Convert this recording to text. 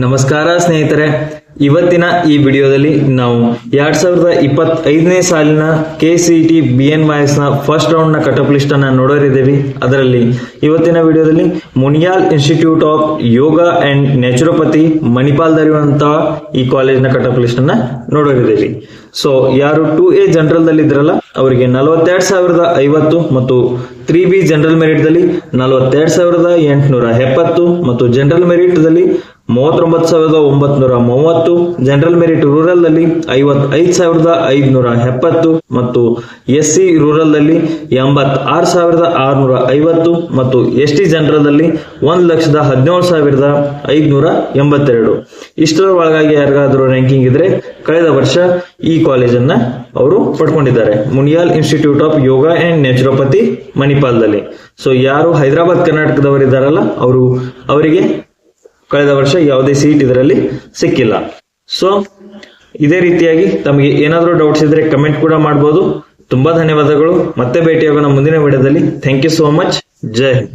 ನಮಸ್ಕಾರ ಸ್ನೇಹಿತರೆ, ಇವತ್ತಿನ ಈ ವಿಡಿಯೋದಲ್ಲಿ ನಾವು 2025ನೇ ಸಾಲಿನ KCET BNYS ನ ಫಸ್ಟ್ ರೌಂಡ್ ನ ಕಟ್ ಆಫ್ ಲಿಸ್ಟ್ ಅನ್ನ ನೋಡೋರಿದ್ದೇವೆ. ಅದರಲ್ಲಿ ಇವತ್ತಿನ ವಿಡಿಯೋದಲ್ಲಿ Muniyal institute of yoga and naturopathy Manipal ದಲ್ಲಿರುವಂತಹ ಈ ಕಾಲೇಜ್ ನ ಕಟ್ ಆಫ್ ಲಿಸ್ಟ್ ಅನ್ನ ನೋಡೋರಿದ್ದೇವೆ. ಸೊ ಯಾರು 2A ಜನರಲ್ ದಲ್ಲಿ ಇದ್ರಲ್ಲ ಅವರಿಗೆ 42,050 ಮತ್ತು 3B ಜನರಲ್ ಮೆರಿಟ್ ದಲ್ಲಿ 42,870 ಮತ್ತು ಜನರಲ್ ಮೆರಿಟ್ ದಲ್ಲಿ 39,930, ಜನರಲ್ ಮೆರಿಟ್ ರೂರಲ್ ದಲ್ಲಿ 55,570 ಮತ್ತು SC ರೂರಲ್ ದಲ್ಲಿ 86,650 ಮತ್ತು ST ಜನರಲ್ ದಲ್ಲಿ 1,17,582. ಇಷ್ಟರ ಒಳಗಾಗಿ ಯಾರಿಗಾದ್ರೂ ರ್ಯಾಂಕಿಂಗ್ ಇದ್ರೆ ಕಳೆದ ವರ್ಷ ಈ ಕಾಲೇಜನ್ನ ಅವರು ಪಡ್ಕೊಂಡಿದ್ದಾರೆ, Muniyal institute of yoga and naturopathy ಮಣಿಪಾಲ್ದಲ್ಲಿ. ಸೊ ಯಾರು ಹೈದರಾಬಾದ್ ಕರ್ನಾಟಕದವರು ಇದ್ದಾರಲ್ಲ ಅವರಿಗೆ ಕಳೆದ ವರ್ಷ ಯಾವುದೇ ಸೀಟ್ ಇದರಲ್ಲಿ ಸಿಕ್ಕಿಲ್ಲ. ಸೊ ಇದೇ ರೀತಿಯಾಗಿ ತಮಗೆ ಏನಾದರೂ ಡೌಟ್ಸ್ ಇದ್ರೆ ಕಮೆಂಟ್ ಕೂಡ ಮಾಡಬಹುದು. ತುಂಬಾ ಧನ್ಯವಾದಗಳು. ಮತ್ತೆ ಭೇಟಿಯಾಗೋಣ ಮುಂದಿನ ವಿಡಿಯೋದಲ್ಲಿ. Thank you so much. ಜೈ ಹಿಂದ್.